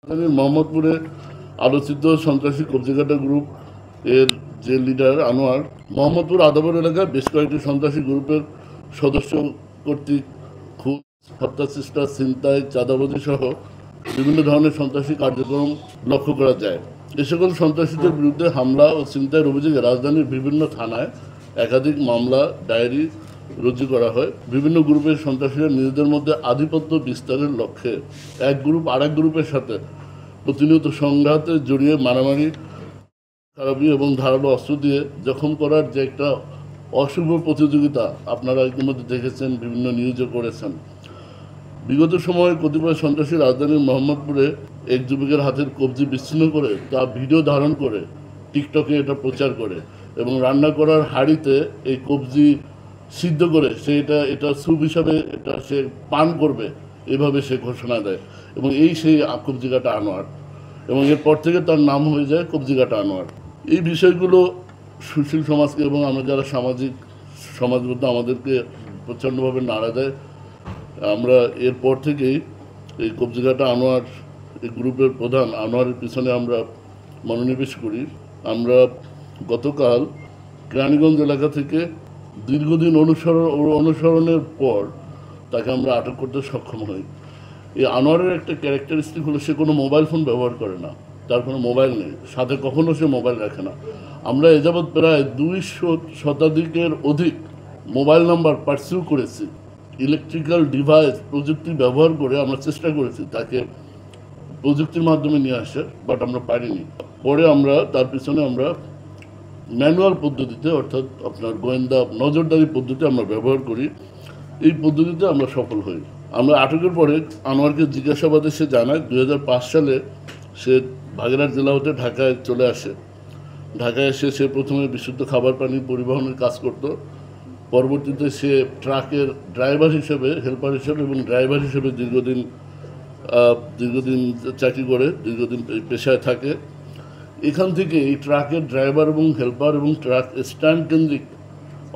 রাজধানীর মোহাম্মদপুরে আলোচিত সন্ত্রাসী কবজিকাটা গ্রুপ এর যে লিডার আনোয়ার মোহাম্মদপুর আদাবর এলাকায় বেশ কয়েকটি সন্ত্রাসী গ্রুপের সদস্য কর্তৃক খুন, হত্যা চেষ্টা, ছিনতাই, চাঁদাবাজি সহ বিভিন্ন ধরনের সন্ত্রাসী কার্যক্রম লক্ষ্য করা যায়। এ সকল সন্ত্রাসীদের বিরুদ্ধে হামলা ও ছিনতাইয়ের অভিযোগে রাজধানীর বিভিন্ন থানায় একাধিক মামলা ডায়েরি রুজু করা হয়। বিভিন্ন গ্রুপের সন্ত্রাসীরা নিজেদের মধ্যে আধিপত্য বিস্তারের লক্ষ্যে এক গ্রুপ আরেক গ্রুপের সাথে প্রতিনিয়ত সংঘাতে জড়িয়ে মারামারি, খারাপি এবং ধারালো অস্ত্র দিয়ে জখম করার যে একটা অশুভ প্রতিযোগিতা আপনারা ইতিমধ্যে দেখেছেন, বিভিন্ন নিউজও করেছেন। বিগত সময়ে কতিপয় সন্ত্রাসী রাজধানীর মোহাম্মদপুরে এক যুবকের হাতের কবজি বিচ্ছিন্ন করে তা ভিডিও ধারণ করে টিকটকে এটা প্রচার করে এবং রান্না করার হাঁড়িতে এই কবজি সিদ্ধ করে সে এটা স্যুপ হিসাবে এটা সে পান করবে, এভাবে সে ঘোষণা দেয় এবং এই সেই কবজিকাটা আনোয়ার, এবং এরপর থেকে তার নাম হয়ে যায় কবজিকাটা আনোয়ার। এই বিষয়গুলো সুশীল সমাজকে এবং আমরা যারা সমাজবদ্ধ আমাদেরকে প্রচণ্ডভাবে নাড়া দেয়। আমরা এরপর থেকেই এই কবজিকাটা আনোয়ার এই গ্রুপের প্রধান আনোয়ারের পিছনে আমরা মনোনিবেশ করি। আমরা গতকাল কেরানীগঞ্জ এলাকা থেকে দীর্ঘদিন অনুসরণের পর তাকে আমরা আটক করতে সক্ষম হই। এই আনোয়ারের একটা ক্যারেক্টারিস্টিক হলো সে কোনো মোবাইল ফোন ব্যবহার করে না, তার কোনো মোবাইল নেই, সাথে কখনো সে মোবাইল রাখে না। আমরা এ যাবৎ প্রায় 200 শতাধিকের অধিক মোবাইল নাম্বার পার্সিউ করেছি। ইলেকট্রিক্যাল ডিভাইস প্রযুক্তি ব্যবহার করে আমরা চেষ্টা করেছি তাকে প্রযুক্তির মাধ্যমে নিয়ে আসে, বাট আমরা পারিনি। পরে আমরা তার পিছনে আমরা ম্যানুয়াল পদ্ধতিতে, অর্থাৎ আপনার গোয়েন্দা নজরদারি পদ্ধতি আমরা ব্যবহার করি। এই পদ্ধতিতে আমরা সফল হই। আমরা আটকের পরে আনোয়ারকে জিজ্ঞাসাবাদে সে জানায় 2005 সালে সে বাগেরহাট জেলা হতে ঢাকায় চলে আসে। ঢাকায় এসে সে প্রথমে বিশুদ্ধ খাবার পানি পরিবহনের কাজ করত। পরবর্তীতে সে ট্রাকের ড্রাইভার হিসেবে, হেল্পার হিসেবে এবং ড্রাইভার হিসেবে দীর্ঘদিন চাকরি করে, দীর্ঘদিন পেশায় থাকে। এখান থেকে এই ট্রাকের ড্রাইভার এবং হেল্পার এবং ট্রাক স্ট্যান্ড কেন্দ্রিক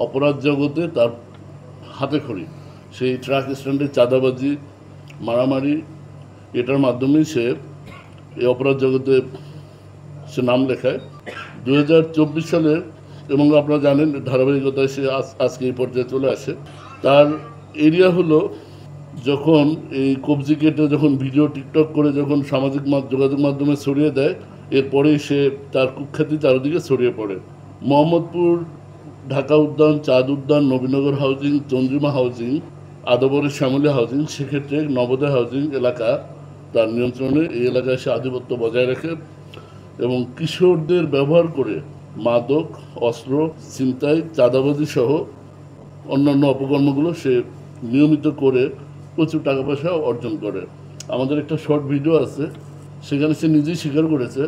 অপরাধ জগতে তার হাতে খড়ি। সেই ট্রাক স্ট্যান্ডে চাঁদাবাজি, মারামারি, এটার মাধ্যমেই সে এই অপরাধ জগতে সে নাম লেখায়। 2024 সালে, এবং আপনারা জানেন ধারাবাহিকতায় সে আজকে এই পর্যায়ে চলে আসে। তার এরিয়া হলো যখন এই কবজি কেটে যখন ভিডিও টিকটক করে যখন সামাজিক যোগাযোগ মাধ্যমে ছড়িয়ে দেয়, এরপরেই সে তার কুখ্যাতি চারিদিকে ছড়িয়ে পড়ে। মোহাম্মদপুর, ঢাকা উদ্যান, চাঁদ উদ্যান, নবীনগর হাউজিং, চন্দ্রিমা হাউজিং, আদাবরের শ্যামলী হাউজিং, সেক্ষেত্রে নবোদয় হাউজিং এলাকা তার নিয়ন্ত্রণে। এই এলাকায় সে আধিপত্য বজায় রাখে এবং কিশোরদের ব্যবহার করে মাদক, অস্ত্র, ছিনতাই, চাঁদাবাজি সহ অন্যান্য অপকর্মগুলো সে নিয়মিত করে প্রচুর টাকা পয়সা অর্জন করে। আমাদের একটা শর্ট ভিডিও আছে, সেখানে সে নিজেই স্বীকার করেছে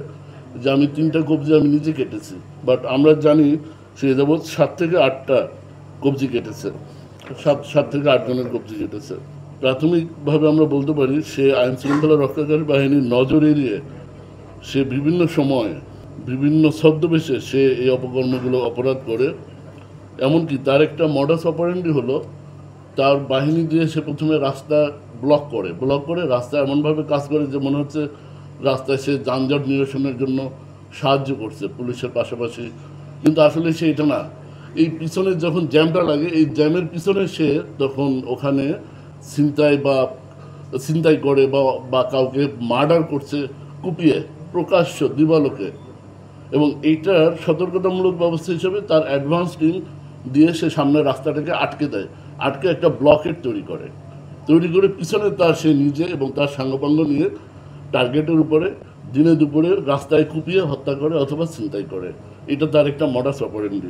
যে আমি 3টা কবজি আমি নিজে কেটেছি, বাট আমরা জানি সে যাবৎ 7 থেকে 8টা কবজি কেটেছে, 7 থেকে 8 জনের কবজি কেটেছে। প্রাথমিকভাবে আমরা বলতে পারি সে আইন শৃঙ্খলা রক্ষাকারী বাহিনীর নজর এড়িয়ে সে বিভিন্ন সময় বিভিন্ন ছদ্মবেশে সে এই অপকর্মগুলো অপরাধ করে। এমনকি তার একটা মডাস অপারেন্ডি হলো তার বাহিনী দিয়ে সে প্রথমে রাস্তা ব্লক করে রাস্তা এমনভাবে কাজ করে যে মনে হচ্ছে রাস্তায় সে যানজট নিরসনের জন্য সাহায্য করছে পুলিশের পাশাপাশি, কিন্তু আসলে সে এটা না। এই পিছনে যখন জ্যামটা লাগে, এই জ্যামের পিছনে সে তখন ওখানে ছিনতাই করে বা কাউকে মার্ডার করছে কুপিয়ে, প্রকাশ্য দিবালোকে। এবং এইটার সতর্কতামূলক ব্যবস্থা হিসেবে তার অ্যাডভান্স টিম দিয়ে সে সামনের রাস্তাটাকে আটকে দেয়, আটকে একটা ব্লকেট তৈরি করে পিছনে তার সে নিজে এবং তার সাঙ্গপাঙ্গ নিয়ে টার্গেটের উপরে দিনে দুপুরে রাস্তায় কুপিয়ে হত্যা করে অথবা ছিনতাই করে। এটা তার একটা মডাস অপারেন্ডি।